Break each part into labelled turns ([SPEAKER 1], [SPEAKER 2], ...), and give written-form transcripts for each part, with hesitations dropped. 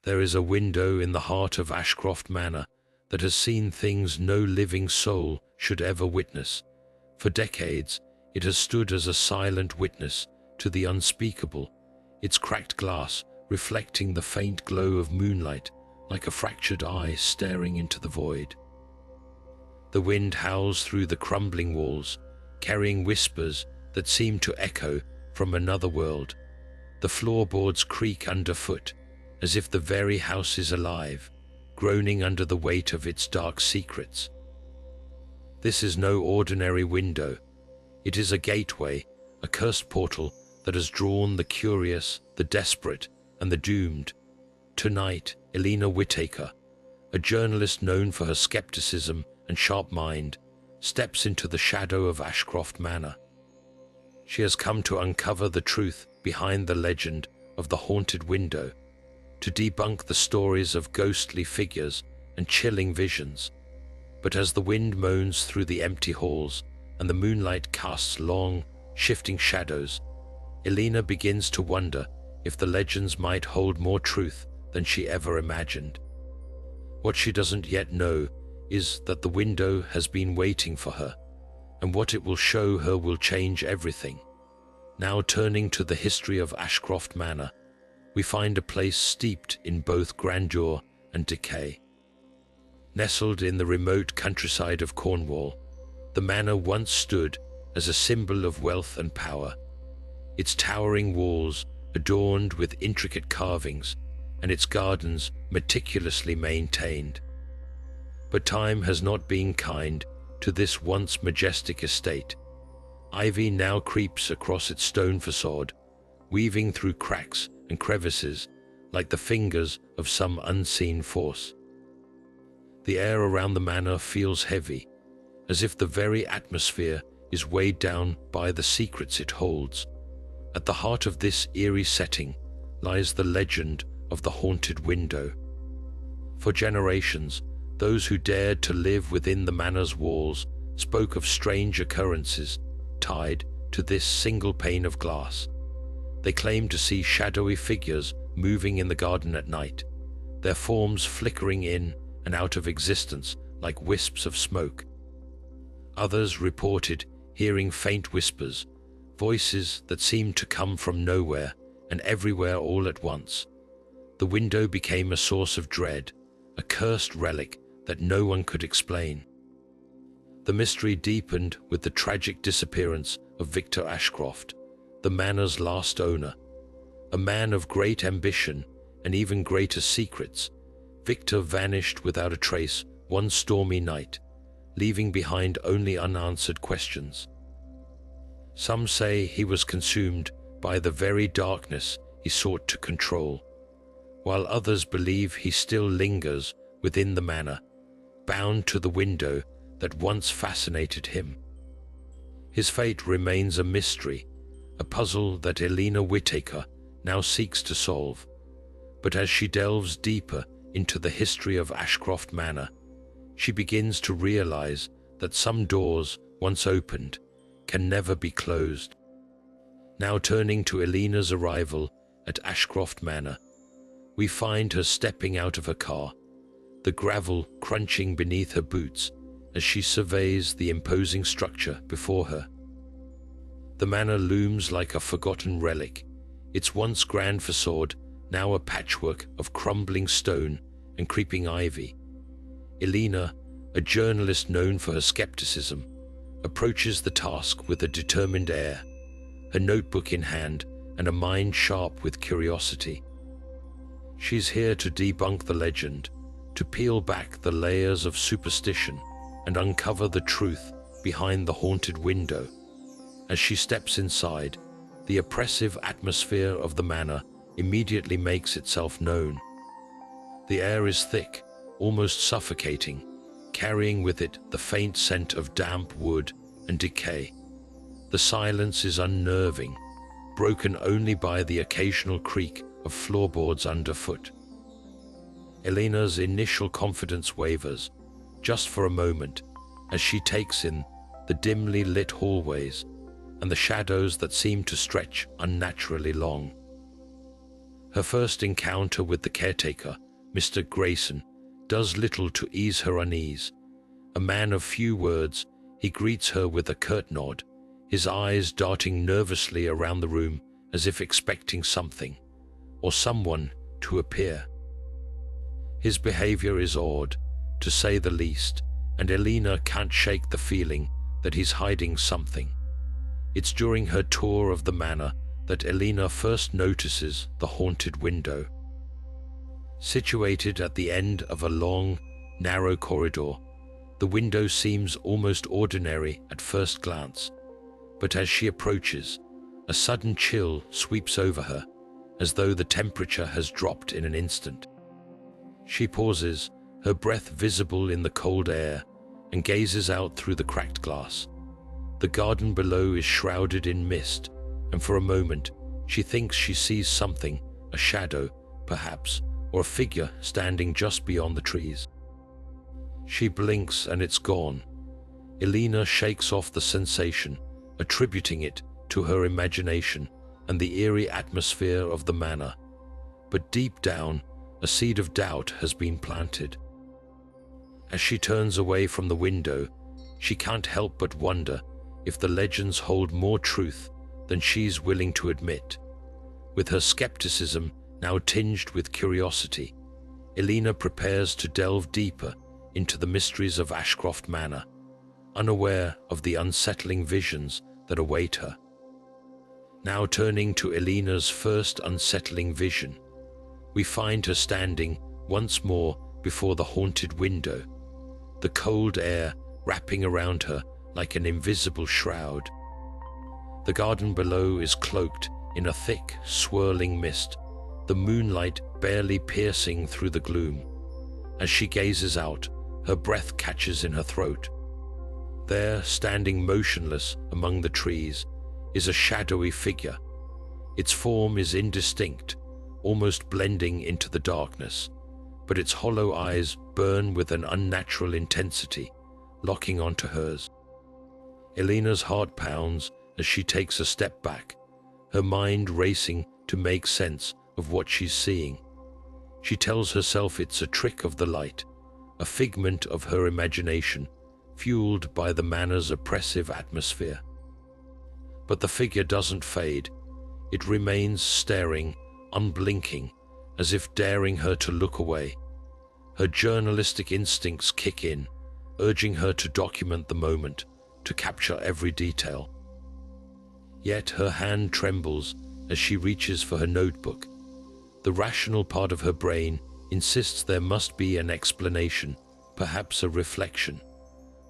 [SPEAKER 1] There is a window in the heart of Ashcroft Manor that has seen things no living soul should ever witness. For decades, it has stood as a silent witness to the unspeakable, its cracked glass reflecting the faint glow of moonlight like a fractured eye staring into the void. The wind howls through the crumbling walls, carrying whispers that seem to echo from another world. The floorboards creak underfoot, as if the very house is alive, groaning under the weight of its dark secrets. This is no ordinary window. It is a gateway, a cursed portal that has drawn the curious, the desperate, and the doomed. Tonight, Eleanor Whitaker, a journalist known for her skepticism and sharp mind, steps into the shadow of Ashcroft Manor. She has come to uncover the truth behind the legend of the haunted window, to debunk the stories of ghostly figures and chilling visions. But as the wind moans through the empty halls and the moonlight casts long, shifting shadows, Eleanor begins to wonder if the legends might hold more truth than she ever imagined. What she doesn't yet know is that the window has been waiting for her, and what it will show her will change everything. Now turning to the history of Ashcroft Manor, we find a place steeped in both grandeur and decay. Nestled in the remote countryside of Cornwall, the manor once stood as a symbol of wealth and power, its towering walls adorned with intricate carvings and its gardens meticulously maintained. But time has not been kind to this once majestic estate. Ivy now creeps across its stone facade, weaving through cracks and crevices like the fingers of some unseen force. The air around the manor feels heavy, as if the very atmosphere is weighed down by the secrets it holds. At the heart of this eerie setting lies the legend of the haunted window. For generations, those who dared to live within the manor's walls spoke of strange occurrences tied to this single pane of glass. They claimed to see shadowy figures moving in the garden at night, their forms flickering in and out of existence like wisps of smoke. Others reported hearing faint whispers, voices that seemed to come from nowhere and everywhere all at once. The window became a source of dread, a cursed relic that no one could explain. The mystery deepened with the tragic disappearance of Victor Ashcroft, the manor's last owner. A man of great ambition and even greater secrets, Victor vanished without a trace one stormy night, leaving behind only unanswered questions. Some say he was consumed by the very darkness he sought to control, while others believe he still lingers within the manor, bound to the window that once fascinated him. His fate remains a mystery, a puzzle that Eleanor Whitaker now seeks to solve. But as she delves deeper into the history of Ashcroft Manor, she begins to realize that some doors, once opened, can never be closed. Now turning to Eleanor's arrival at Ashcroft Manor, we find her stepping out of her car, the gravel crunching beneath her boots as she surveys the imposing structure before her. The manor looms like a forgotten relic, its once grand facade now a patchwork of crumbling stone and creeping ivy. Eleanor, a journalist known for her skepticism, approaches the task with a determined air, her notebook in hand and a mind sharp with curiosity. She's here to debunk the legend, to peel back the layers of superstition and uncover the truth behind the haunted window. As she steps inside, the oppressive atmosphere of the manor immediately makes itself known. The air is thick, almost suffocating, carrying with it the faint scent of damp wood and decay. The silence is unnerving, broken only by the occasional creak of floorboards underfoot. Eleanor's initial confidence wavers, just for a moment, as she takes in the dimly lit hallways and the shadows that seem to stretch unnaturally long. Her first encounter with the caretaker, Mr. Grayson, does little to ease her unease. A man of few words, he greets her with a curt nod, his eyes darting nervously around the room as if expecting something, or someone, to appear. His behavior is odd, to say the least, and Eleanor can't shake the feeling that he's hiding something. It's during her tour of the manor that Eleanor first notices the haunted window. Situated at the end of a long, narrow corridor, the window seems almost ordinary at first glance, but as she approaches, a sudden chill sweeps over her, as though the temperature has dropped in an instant. She pauses, her breath visible in the cold air, and gazes out through the cracked glass. The garden below is shrouded in mist, and for a moment she thinks she sees something, a shadow, perhaps, or a figure standing just beyond the trees. She blinks and it's gone. Eleanor shakes off the sensation, attributing it to her imagination and the eerie atmosphere of the manor. But deep down, a seed of doubt has been planted. As she turns away from the window, she can't help but wonder if the legends hold more truth than she's willing to admit. With her skepticism now tinged with curiosity, Eleanor prepares to delve deeper into the mysteries of Ashcroft Manor, unaware of the unsettling visions that await her. Now turning to Eleanor's first unsettling vision, we find her standing once more before the haunted window, the cold air wrapping around her like an invisible shroud. The garden below is cloaked in a thick, swirling mist, the moonlight barely piercing through the gloom. As she gazes out, her breath catches in her throat. There, standing motionless among the trees, is a shadowy figure. Its form is indistinct, almost blending into the darkness, but its hollow eyes burn with an unnatural intensity, locking onto hers. Eleanor's heart pounds as she takes a step back, her mind racing to make sense of what she's seeing. She tells herself it's a trick of the light, a figment of her imagination, fueled by the manor's oppressive atmosphere. But the figure doesn't fade. It remains staring, unblinking, as if daring her to look away. Her journalistic instincts kick in, urging her to document the moment, to capture every detail. Yet her hand trembles as she reaches for her notebook. The rational part of her brain insists there must be an explanation, perhaps a reflection,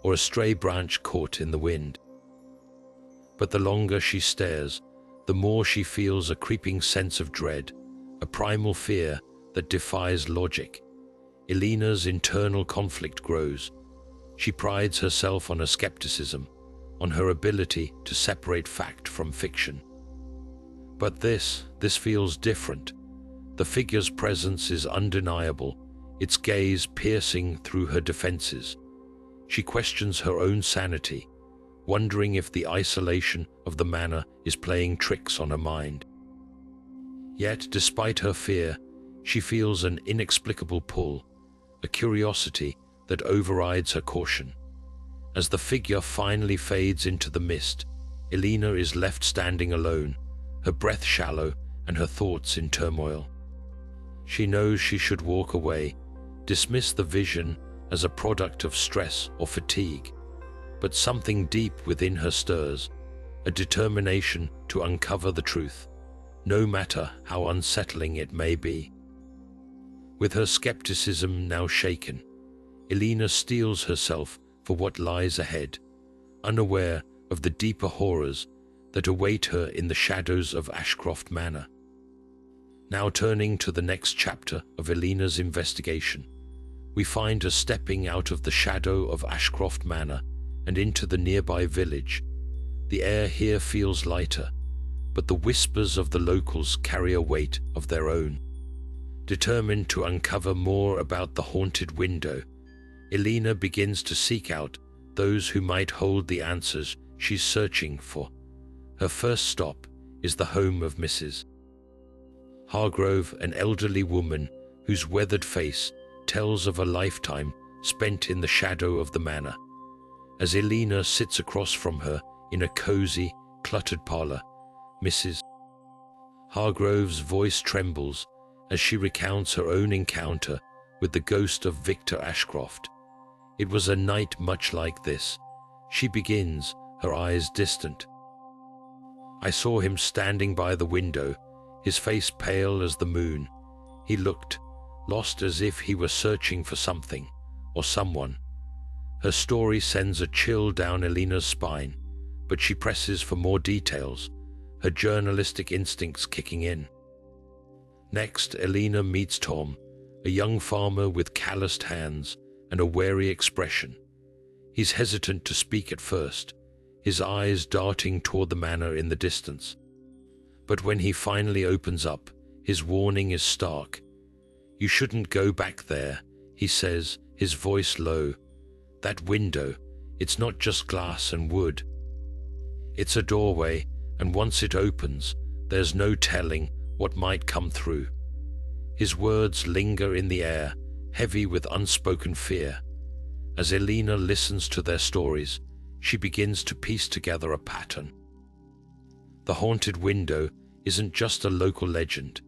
[SPEAKER 1] or a stray branch caught in the wind. But the longer she stares, the more she feels a creeping sense of dread, a primal fear that defies logic. Eleanor's internal conflict grows. She prides herself on her skepticism, on her ability to separate fact from fiction. But this feels different. The figure's presence is undeniable, its gaze piercing through her defenses. She questions her own sanity, wondering if the isolation of the manor is playing tricks on her mind. Yet, despite her fear, she feels an inexplicable pull, a curiosity that overrides her caution. As the figure finally fades into the mist, Eleanor is left standing alone, her breath shallow and her thoughts in turmoil. She knows she should walk away, dismiss the vision as a product of stress or fatigue, but something deep within her stirs, a determination to uncover the truth, no matter how unsettling it may be. With her skepticism now shaken, Eleanor steels herself for what lies ahead, unaware of the deeper horrors that await her in the shadows of Ashcroft Manor. Now turning to the next chapter of Eleanor's investigation, we find her stepping out of the shadow of Ashcroft Manor and into the nearby village. The air here feels lighter, but the whispers of the locals carry a weight of their own. Determined to uncover more about the haunted window, Eleanor begins to seek out those who might hold the answers she's searching for. Her first stop is the home of Mrs. Hargrove, an elderly woman whose weathered face tells of a lifetime spent in the shadow of the manor. As Eleanor sits across from her in a cozy, cluttered parlor, Mrs. Hargrove's voice trembles as she recounts her own encounter with the ghost of Victor Ashcroft. It was a night much like this. She begins, her eyes distant. I saw him standing by the window, his face pale as the moon. He looked lost, as if he were searching for something or someone. Her story sends a chill down Eleanor's spine, but she presses for more details, her journalistic instincts kicking in. Next, Eleanor meets Tom, a young farmer with calloused hands and a wary expression. He's hesitant to speak at first, his eyes darting toward the manor in the distance. But when he finally opens up, his warning is stark. "You shouldn't go back there," he says, his voice low. "That window, it's not just glass and wood. It's a doorway, and once it opens, there's no telling what might come through." His words linger in the air, heavy with unspoken fear. As Eleanor listens to their stories, she begins to piece together a pattern. The haunted window isn't just a local legend.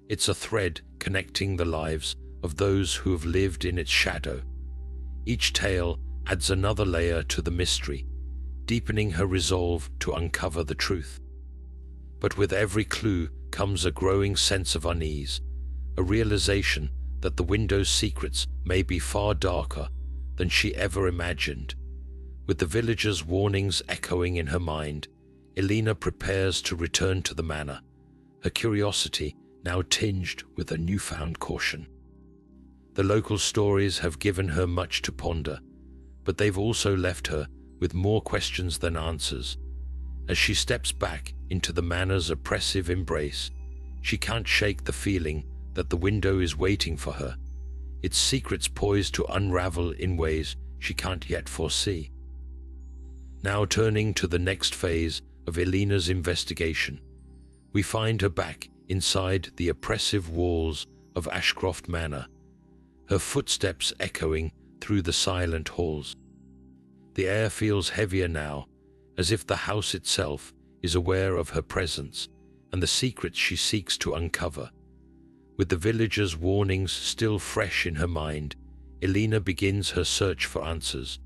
[SPEAKER 1] It's a thread connecting the lives of those who have lived in its shadow. Each tale adds another layer to the mystery, deepening her resolve to uncover the truth. But with every clue comes a growing sense of unease, a realization that the window's secrets may be far darker than she ever imagined. With the villagers' warnings echoing in her mind, Eleanor prepares to return to the manor, her curiosity now tinged with a newfound caution. The local stories have given her much to ponder, but they've also left her with more questions than answers. As she steps back into the manor's oppressive embrace, she can't shake the feeling that the window is waiting for her, its secrets poised to unravel in ways she can't yet foresee. Now turning to the next phase of Eleanor's investigation, we find her back inside the oppressive walls of Ashcroft Manor, her footsteps echoing through the silent halls. The air feels heavier now, as if the house itself is aware of her presence and the secrets she seeks to uncover. With the villagers' warnings still fresh in her mind, Eleanor begins her search for answers,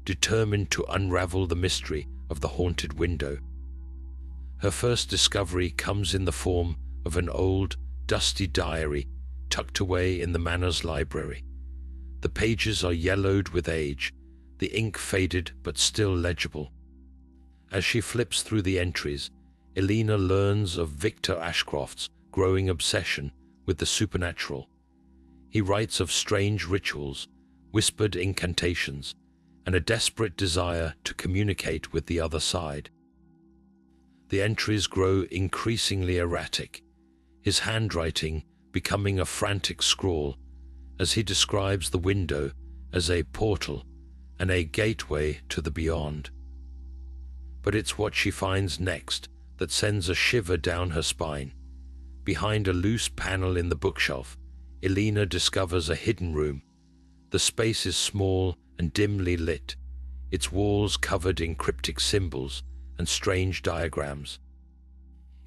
[SPEAKER 1] determined to unravel the mystery of the haunted window. Her first discovery comes in the form of an old, dusty diary tucked away in the manor's library. The pages are yellowed with age, the ink faded but still legible. As she flips through the entries, Eleanor learns of Victor Ashcroft's growing obsession with the supernatural. He writes of strange rituals, whispered incantations, and a desperate desire to communicate with the other side. The entries grow increasingly erratic, his handwriting becoming a frantic scrawl as he describes the window as a portal and a gateway to the beyond. But it's what she finds next that sends a shiver down her spine. Behind a loose panel in the bookshelf, Eleanor discovers a hidden room. The space is small and dimly lit, its walls covered in cryptic symbols and strange diagrams.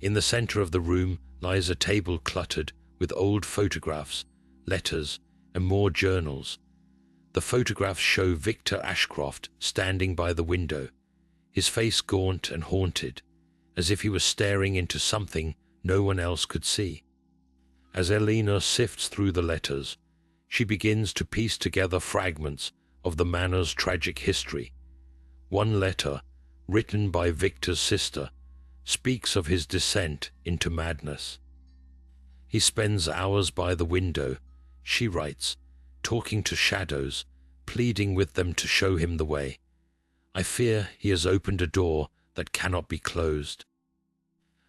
[SPEAKER 1] In the center of the room lies a table cluttered with old photographs, letters, and more journals. The photographs show Victor Ashcroft standing by the window, his face gaunt and haunted, as if he was staring into something no one else could see. As Eleanor sifts through the letters, she begins to piece together fragments of the manor's tragic history. One letter, written by Victor's sister, speaks of his descent into madness. He spends hours by the window, she writes, talking to shadows, pleading with them to show him the way. "I fear he has opened a door that cannot be closed."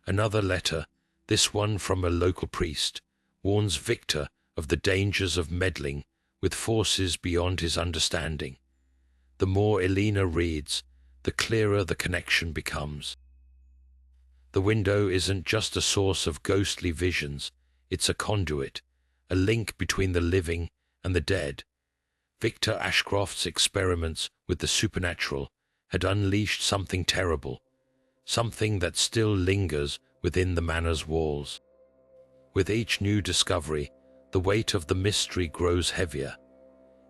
[SPEAKER 1] Another letter, this one from a local priest, warns Victor of the dangers of meddling with forces beyond his understanding. The more Eleanor reads, the clearer the connection becomes. The window isn't just a source of ghostly visions, It's a conduit, a link between the living and the dead. Victor Ashcroft's experiments with the supernatural had unleashed something terrible, something that still lingers within the manor's walls. With each new discovery, the weight of the mystery grows heavier.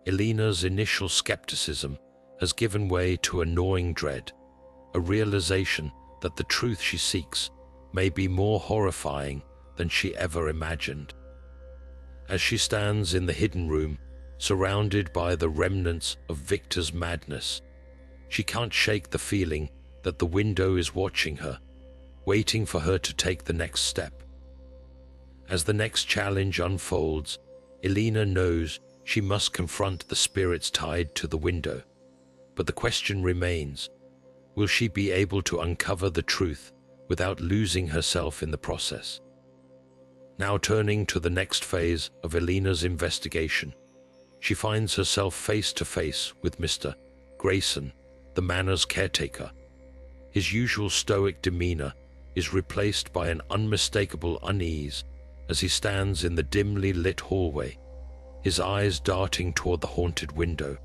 [SPEAKER 1] Eleanor's initial skepticism has given way to a gnawing dread, a realization that the truth she seeks may be more horrifying than she ever imagined. As she stands in the hidden room, surrounded by the remnants of Victor's madness, she can't shake the feeling that the window is watching her, waiting for her to take the next step. As the next challenge unfolds, Eleanor knows she must confront the spirits tied to the window. But the question remains, will she be able to uncover the truth without losing herself in the process? Now turning to the next phase of Eleanor's investigation, she finds herself face to face with Mr. Grayson, the manor's caretaker. His usual stoic demeanor is replaced by an unmistakable unease as he stands in the dimly lit hallway, his eyes darting toward the haunted window.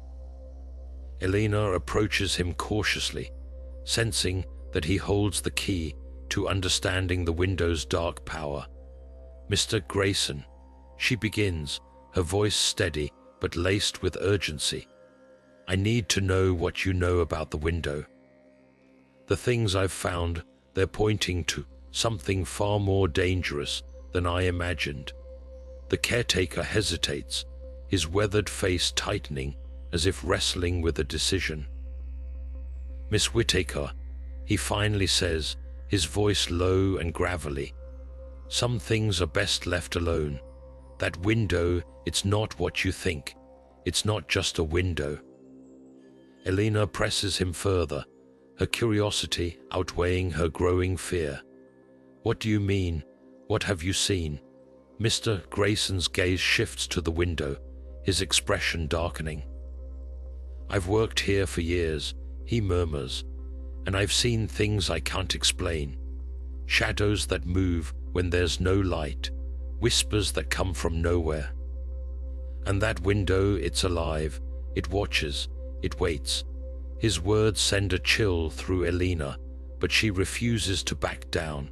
[SPEAKER 1] Eleanor approaches him cautiously, sensing that he holds the key to understanding the window's dark power. "Mr. Grayson," she begins, her voice steady but laced with urgency. "I need to know what you know about the window. The things I've found, they're pointing to something far more dangerous than I imagined." The caretaker hesitates, his weathered face tightening as if wrestling with a decision. "Miss Whitaker," he finally says, his voice low and gravelly, "some things are best left alone. That window, it's not what you think. It's not just a window." Eleanor presses him further, her curiosity outweighing her growing fear. "What do you mean? What have you seen?" Mr. Grayson's gaze shifts to the window, his expression darkening. "I've worked here for years," he murmurs, "and I've seen things I can't explain. Shadows that move when there's no light, whispers that come from nowhere. And that window, it's alive, it watches, it waits." His words send a chill through Eleanor, but she refuses to back down.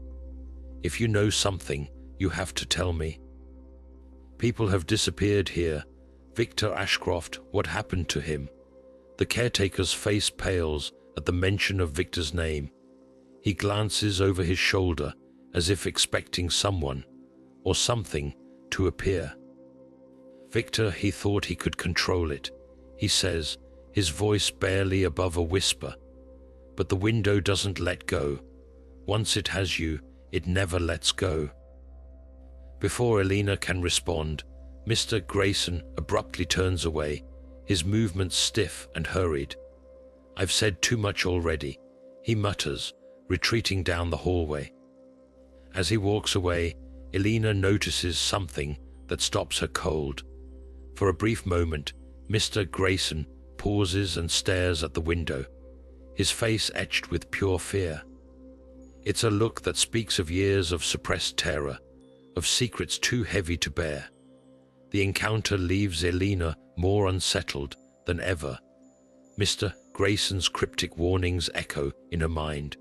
[SPEAKER 1] "If you know something, you have to tell me. People have disappeared here. Victor Ashcroft, what happened to him?" The caretaker's face pales at the mention of Victor's name. He glances over his shoulder as if expecting someone or something to appear. "Victor, he thought he could control it," he says, his voice barely above a whisper. "But the window doesn't let go. Once it has you, it never lets go." Before Eleanor can respond, Mr. Grayson abruptly turns away, his movements stiff and hurried. "I've said too much already," he mutters, retreating down the hallway. As he walks away, Eleanor notices something that stops her cold. For a brief moment, Mr. Grayson pauses and stares at the window, his face etched with pure fear. It's a look that speaks of years of suppressed terror, of secrets too heavy to bear. The encounter leaves Eleanor more unsettled than ever. Mr. Grayson's cryptic warnings echo in her mind,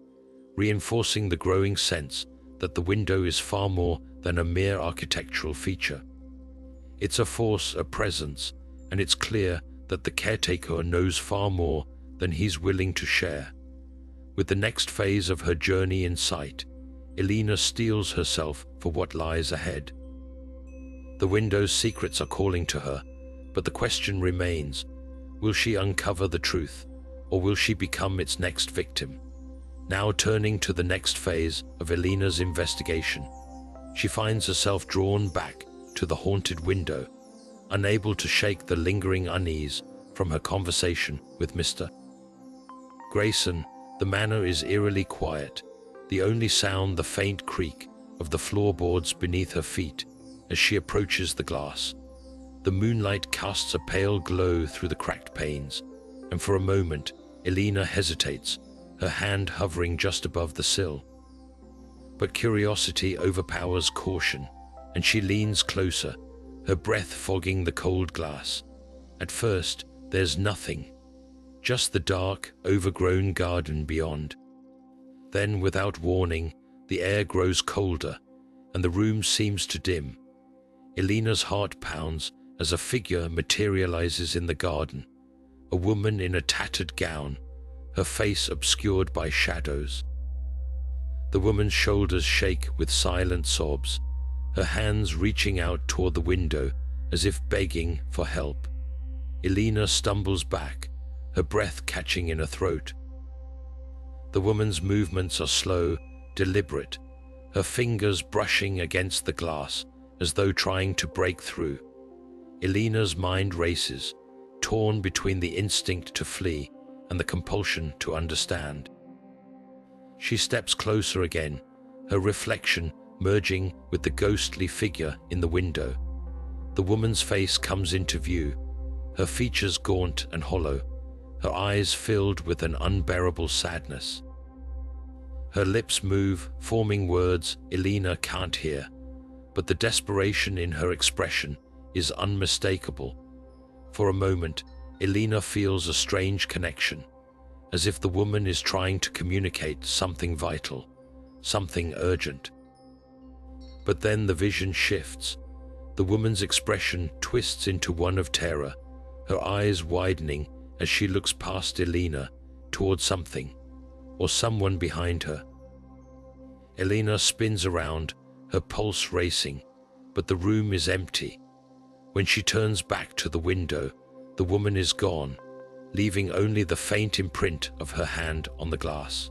[SPEAKER 1] reinforcing the growing sense that the window is far more than a mere architectural feature. It's a force, a presence, and it's clear that the caretaker knows far more than he's willing to share. With the next phase of her journey in sight, Eleanor steels herself for what lies ahead. The window's secrets are calling to her, but the question remains, will she uncover the truth, or will she become its next victim? Now turning to the next phase of Eleanor's investigation, she finds herself drawn back to the haunted window, unable to shake the lingering unease from her conversation with Mr. Grayson. The manor is eerily quiet, the only sound the faint creak of the floorboards beneath her feet as she approaches the glass. The moonlight casts a pale glow through the cracked panes, and for a moment, Eleanor hesitates, her hand hovering just above the sill. But curiosity overpowers caution, and she leans closer, her breath fogging the cold glass. At first, there's nothing, just the dark, overgrown garden beyond. Then, without warning, the air grows colder, and the room seems to dim. Elena's heart pounds as a figure materializes in the garden, a woman in a tattered gown, her face obscured by shadows. The woman's shoulders shake with silent sobs, her hands reaching out toward the window as if begging for help. Elena stumbles back, her breath catching in her throat. The woman's movements are slow, deliberate, her fingers brushing against the glass as though trying to break through. Elena's mind races, torn between the instinct to flee and the compulsion to understand. She steps closer again, her reflection merging with the ghostly figure in the window. The woman's face comes into view, her features gaunt and hollow, her eyes filled with an unbearable sadness. Her lips move, forming words Elena can't hear, but the desperation in her expression is unmistakable. For a moment, Elena feels a strange connection, as if the woman is trying to communicate something vital, something urgent. But then the vision shifts. The woman's expression twists into one of terror, her eyes widening as she looks past Elena toward something or someone behind her. Elena spins around, her pulse racing, but the room is empty. When she turns back to the window, the woman is gone, leaving only the faint imprint of her hand on the glass.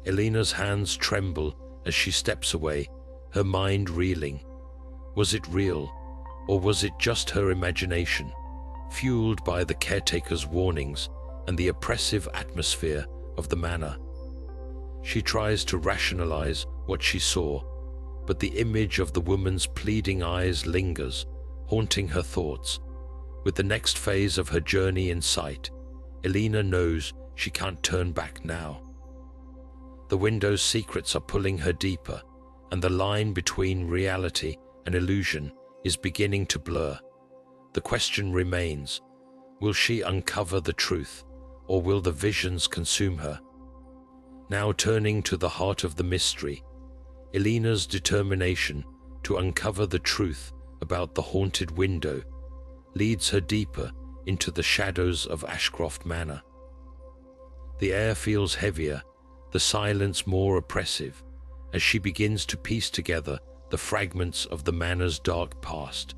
[SPEAKER 1] Elena's hands tremble as she steps away, her mind reeling. Was it real, or was it just her imagination, fueled by the caretaker's warnings and the oppressive atmosphere of the manor? She tries to rationalize what she saw, but the image of the woman's pleading eyes lingers, haunting her thoughts. With the next phase of her journey in sight, Elena knows she can't turn back now. The window's secrets are pulling her deeper, and the line between reality and illusion is beginning to blur. The question remains, will she uncover the truth, or will the visions consume her? Now turning to the heart of the mystery, Elena's determination to uncover the truth about the haunted window leads her deeper into the shadows of Ashcroft Manor. The air feels heavier, the silence more oppressive, as she begins to piece together the fragments of the manor's dark past.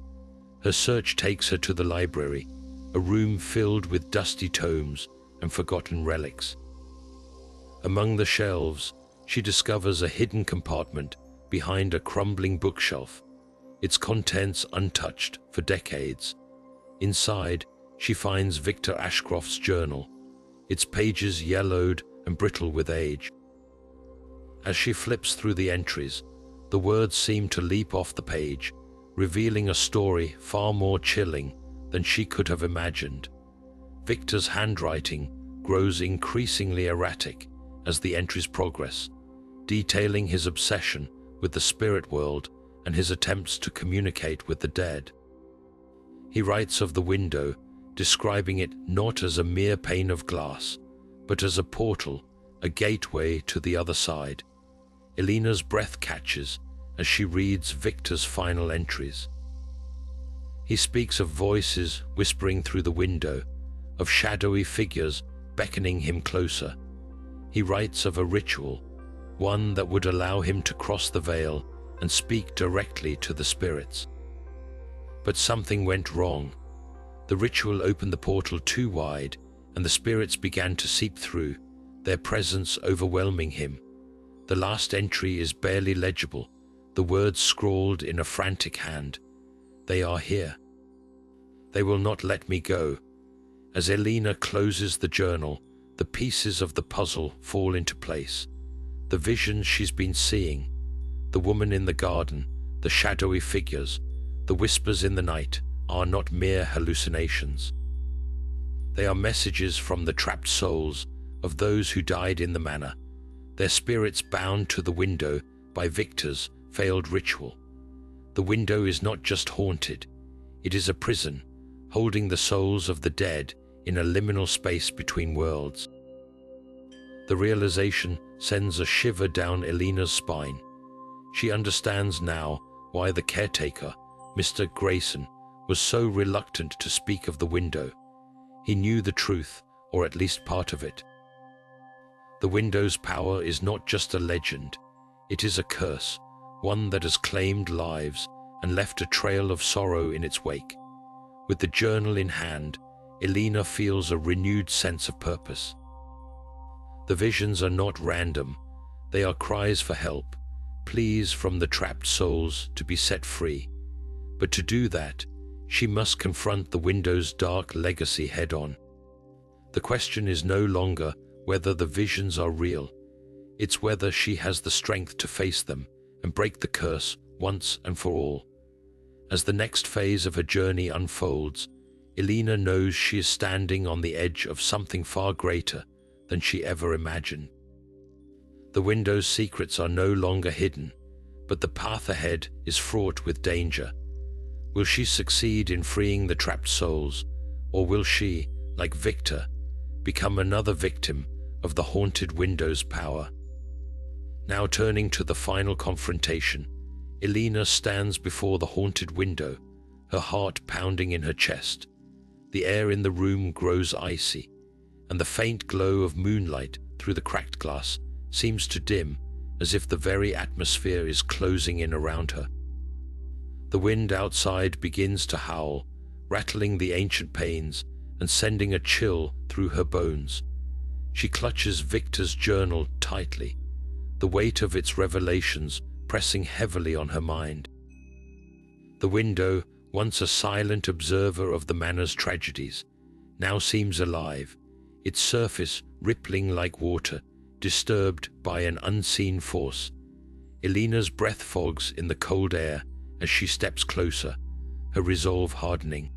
[SPEAKER 1] Her search takes her to the library, a room filled with dusty tomes and forgotten relics. Among the shelves, she discovers a hidden compartment behind a crumbling bookshelf, its contents untouched for decades. Inside, she finds Victor Ashcroft's journal, its pages yellowed and brittle with age. As she flips through the entries, the words seem to leap off the page, revealing a story far more chilling than she could have imagined. Victor's handwriting grows increasingly erratic as the entries progress, detailing his obsession with the spirit world and his attempts to communicate with the dead. He writes of the window, describing it not as a mere pane of glass, but as a portal, a gateway to the other side. Elena's breath catches as she reads Victor's final entries. He speaks of voices whispering through the window, of shadowy figures beckoning him closer. He writes of a ritual, one that would allow him to cross the veil and speak directly to the spirits. But something went wrong. The ritual opened the portal too wide, and the spirits began to seep through, their presence overwhelming him. The last entry is barely legible, the words scrawled in a frantic hand. They are here. They will not let me go. As Elena closes the journal, the pieces of the puzzle fall into place. The visions she's been seeing, the woman in the garden, the shadowy figures, the whispers in the night, are not mere hallucinations. They are messages from the trapped souls of those who died in the manor, their spirits bound to the window by Victor's failed ritual. The window is not just haunted, it is a prison, holding the souls of the dead in a liminal space between worlds. The realization sends a shiver down Eleanor's spine. She understands now why the caretaker, Mr. Grayson, was so reluctant to speak of the window. He knew the truth, or at least part of it. The window's power is not just a legend, it is a curse, one that has claimed lives and left a trail of sorrow in its wake. With the journal in hand, Eleanor feels a renewed sense of purpose. The visions are not random, they are cries for help, pleas from the trapped souls to be set free. But to do that, she must confront the window's dark legacy head-on. The question is no longer whether the visions are real, it's whether she has the strength to face them and break the curse once and for all. As the next phase of her journey unfolds, Eleanor knows she is standing on the edge of something far greater than she ever imagined. The window's secrets are no longer hidden, but the path ahead is fraught with danger. Will she succeed in freeing the trapped souls, or will she, like Victor, become another victim of the haunted window's power? Now turning to the final confrontation, Eleanor stands before the haunted window, her heart pounding in her chest. The air in the room grows icy, and the faint glow of moonlight through the cracked glass seems to dim, as if the very atmosphere is closing in around her. The wind outside begins to howl, rattling the ancient panes and sending a chill through her bones. She clutches Victor's journal tightly, the weight of its revelations pressing heavily on her mind. The window, once a silent observer of the manor's tragedies, now seems alive, its surface rippling like water, disturbed by an unseen force. Eleanor's breath fogs in the cold air as she steps closer, her resolve hardening.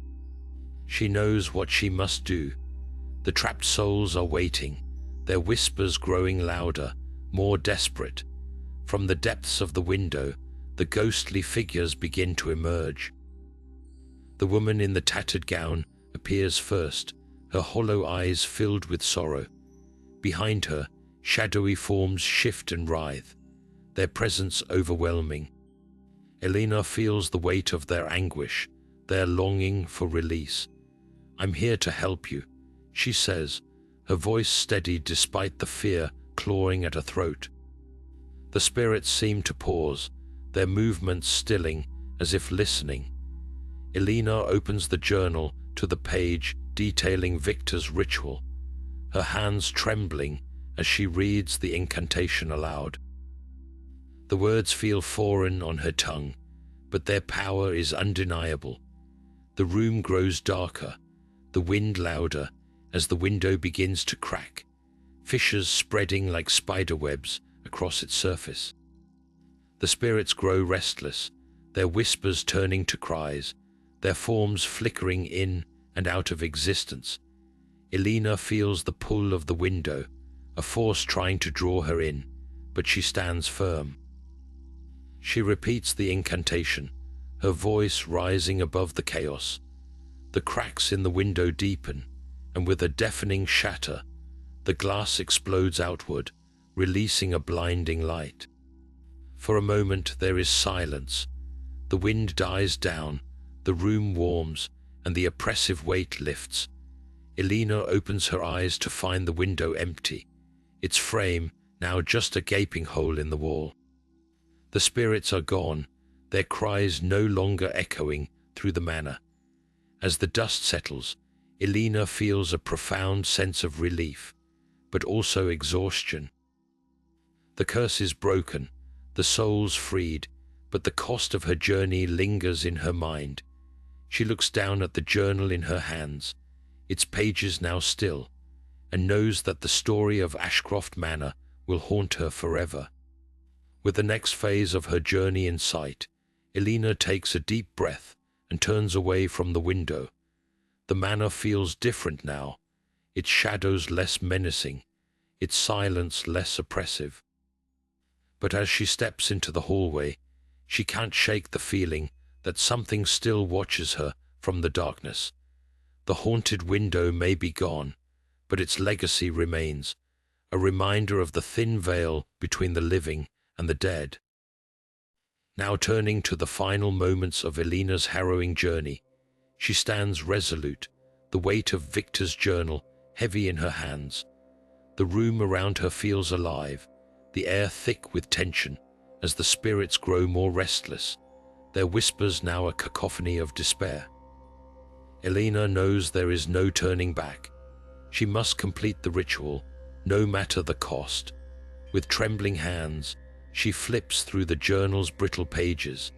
[SPEAKER 1] She knows what she must do. The trapped souls are waiting, their whispers growing louder, more desperate. From the depths of the window, the ghostly figures begin to emerge. The woman in the tattered gown appears first, her hollow eyes filled with sorrow. Behind her, shadowy forms shift and writhe, their presence overwhelming. Eleanor feels the weight of their anguish, their longing for release. "I'm here to help you," she says, her voice steady despite the fear clawing at her throat. The spirits seem to pause, their movements stilling as if listening. Eleanor opens the journal to the page detailing Victor's ritual, her hands trembling as she reads the incantation aloud. The words feel foreign on her tongue, but their power is undeniable. The room grows darker, the wind louder as the window begins to crack, fissures spreading like spider webs across its surface. The spirits grow restless, their whispers turning to cries, their forms flickering in and out of existence. Eleanor feels the pull of the window, a force trying to draw her in, but she stands firm. She repeats the incantation, her voice rising above the chaos. The cracks in the window deepen, and with a deafening shatter, the glass explodes outward, releasing a blinding light. For a moment there is silence. The wind dies down, the room warms, and the oppressive weight lifts. Eleanor opens her eyes to find the window empty, its frame now just a gaping hole in the wall. The spirits are gone, their cries no longer echoing through the manor. As the dust settles, Eleanor feels a profound sense of relief, but also exhaustion. The curse is broken, the souls freed, but the cost of her journey lingers in her mind. She looks down at the journal in her hands, its pages now still, and knows that the story of Ashcroft Manor will haunt her forever. With the next phase of her journey in sight, Eleanor takes a deep breath and turns away from the window. The manor feels different now, its shadows less menacing, its silence less oppressive. But as she steps into the hallway, she can't shake the feeling that something still watches her from the darkness. The haunted window may be gone, but its legacy remains, a reminder of the thin veil between the living and the dead. Now turning to the final moments of Eleanor's harrowing journey, she stands resolute, the weight of Victor's journal heavy in her hands. The room around her feels alive, the air thick with tension as the spirits grow more restless, their whispers now a cacophony of despair. Eleanor knows there is no turning back. She must complete the ritual, no matter the cost. With trembling hands, she flips through the journal's brittle pages,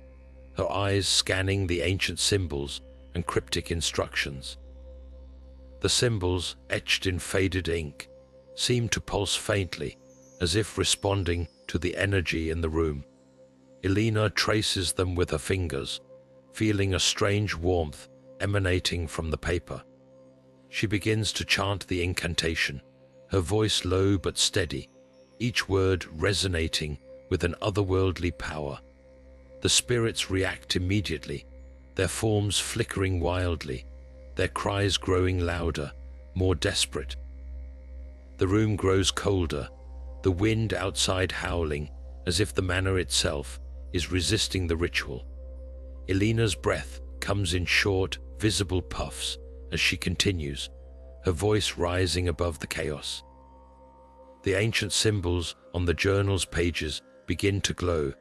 [SPEAKER 1] her eyes scanning the ancient symbols and cryptic instructions. The symbols, etched in faded ink, seem to pulse faintly, as if responding to the energy in the room. Eleanor traces them with her fingers, feeling a strange warmth emanating from the paper. She begins to chant the incantation, her voice low but steady, each word resonating with an otherworldly power. The spirits react immediately, their forms flickering wildly, their cries growing louder, more desperate. The room grows colder, the wind outside howling, as if the manor itself is resisting the ritual. Eleanor's breath comes in short, visible puffs as she continues, her voice rising above the chaos. The ancient symbols on the journal's pages begin to glow,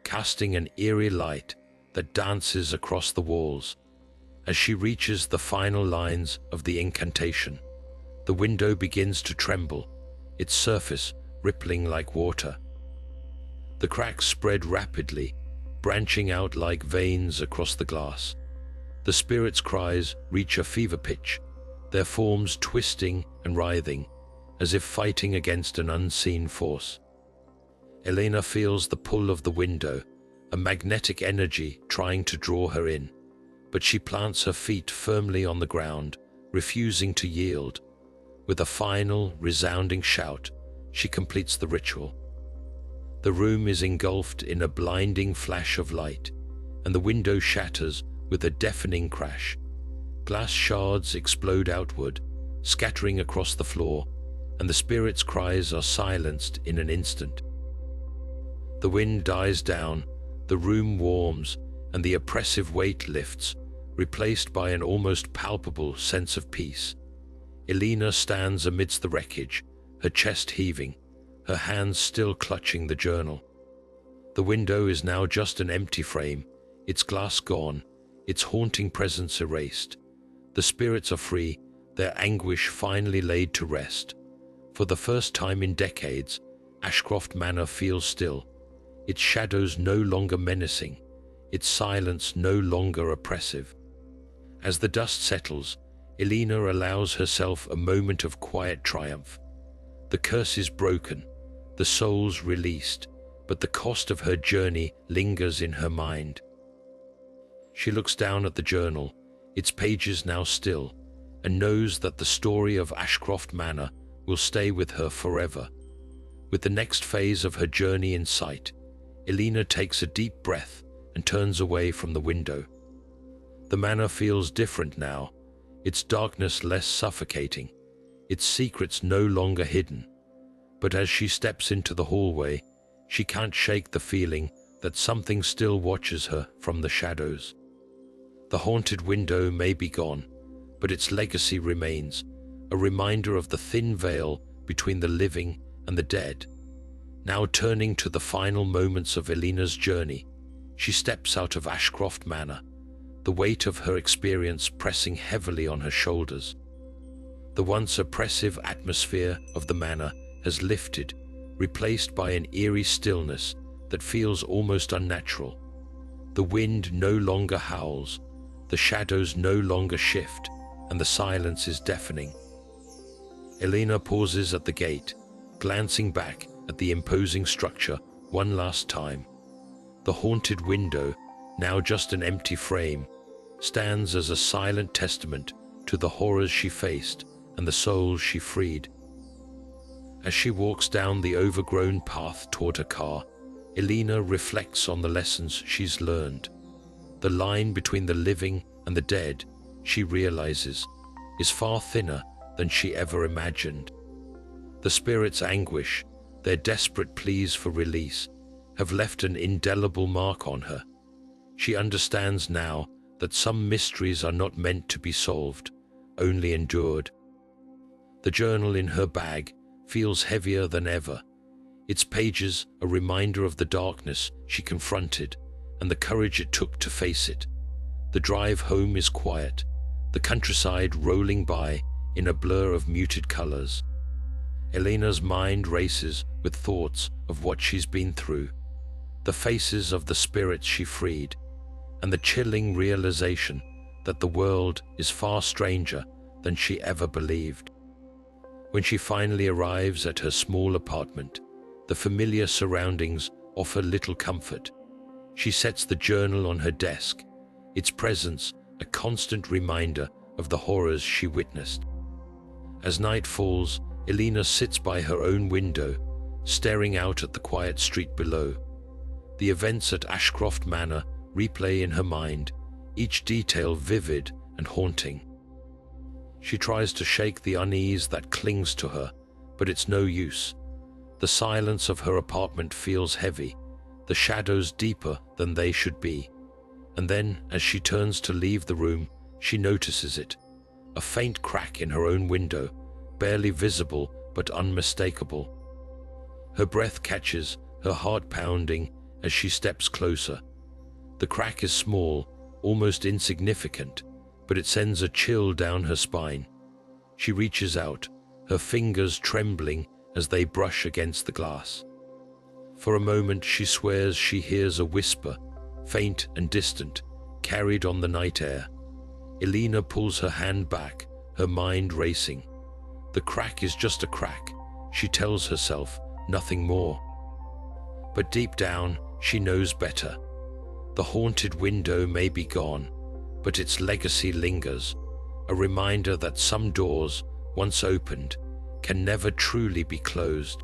[SPEAKER 1] casting an eerie light that dances across the walls. As she reaches the final lines of the incantation, the window begins to tremble, its surface rippling like water. The cracks spread rapidly, branching out like veins across the glass. The spirits' cries reach a fever pitch, their forms twisting and writhing, as if fighting against an unseen force. Eleanor feels the pull of the window, a magnetic energy trying to draw her in, but she plants her feet firmly on the ground, refusing to yield. With a final, resounding shout, she completes the ritual. The room is engulfed in a blinding flash of light, and the window shatters with a deafening crash. Glass shards explode outward, scattering across the floor, and the spirits' cries are silenced in an instant. The wind dies down, the room warms, and the oppressive weight lifts, replaced by an almost palpable sense of peace. Eleanor stands amidst the wreckage, her chest heaving, her hands still clutching the journal. The window is now just an empty frame, its glass gone, its haunting presence erased. The spirits are free, their anguish finally laid to rest. For the first time in decades, Ashcroft Manor feels still, its shadows no longer menacing, its silence no longer oppressive. As the dust settles, Eleanor allows herself a moment of quiet triumph. The curse is broken, the soul's released, but the cost of her journey lingers in her mind. She looks down at the journal, its pages now still, and knows that the story of Ashcroft Manor will stay with her forever. With the next phase of her journey in sight, Eleanor takes a deep breath and turns away from the window. The manor feels different now, its darkness less suffocating, its secrets no longer hidden. But as she steps into the hallway, she can't shake the feeling that something still watches her from the shadows. The haunted window may be gone, but its legacy remains, a reminder of the thin veil between the living and the dead. Now turning to the final moments of Eleanor's journey, she steps out of Ashcroft Manor, the weight of her experience pressing heavily on her shoulders. The once oppressive atmosphere of the manor has lifted, replaced by an eerie stillness that feels almost unnatural. The wind no longer howls, the shadows no longer shift, and the silence is deafening. Eleanor pauses at the gate, glancing back at the imposing structure one last time. The haunted window, now just an empty frame, stands as a silent testament to the horrors she faced and the souls she freed. As she walks down the overgrown path toward her car, Eleanor reflects on the lessons she's learned. The line between the living and the dead, she realizes, is far thinner than she ever imagined. The spirit's anguish, their desperate pleas for release, have left an indelible mark on her. She understands now that some mysteries are not meant to be solved, only endured. The journal in her bag feels heavier than ever, its pages a reminder of the darkness she confronted and the courage it took to face it. The drive home is quiet, the countryside rolling by in a blur of muted colors. Eleanor's mind races with thoughts of what she's been through, the faces of the spirits she freed, and the chilling realization that the world is far stranger than she ever believed. When she finally arrives at her small apartment, the familiar surroundings offer little comfort. She sets the journal on her desk, its presence a constant reminder of the horrors she witnessed. As night falls, Eleanor sits by her own window, staring out at the quiet street below. The events at Ashcroft Manor replay in her mind, each detail vivid and haunting. She tries to shake the unease that clings to her, but it's no use. The silence of her apartment feels heavy, the shadows deeper than they should be. And then, as she turns to leave the room, she notices it. A faint crack in her own window, barely visible but unmistakable. Her breath catches, her heart pounding as she steps closer. The crack is small, almost insignificant, but it sends a chill down her spine. She reaches out, her fingers trembling as they brush against the glass. For a moment she swears she hears a whisper, faint and distant, carried on the night air. Eleanor pulls her hand back, her mind racing. The crack is just a crack, she tells herself, nothing more. But deep down, she knows better. The haunted window may be gone, but its legacy lingers, a reminder that some doors, once opened, can never truly be closed.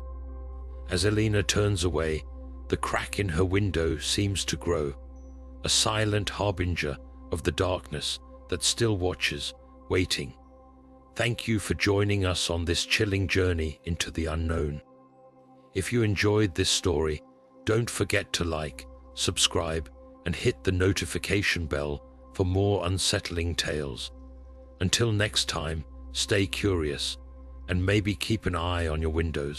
[SPEAKER 1] As Eleanor turns away, the crack in her window seems to grow, a silent harbinger of the darkness that still watches, waiting. Thank you for joining us on this chilling journey into the unknown. If you enjoyed this story, don't forget to like, subscribe, and hit the notification bell for more unsettling tales. Until next time, stay curious, and maybe keep an eye on your windows.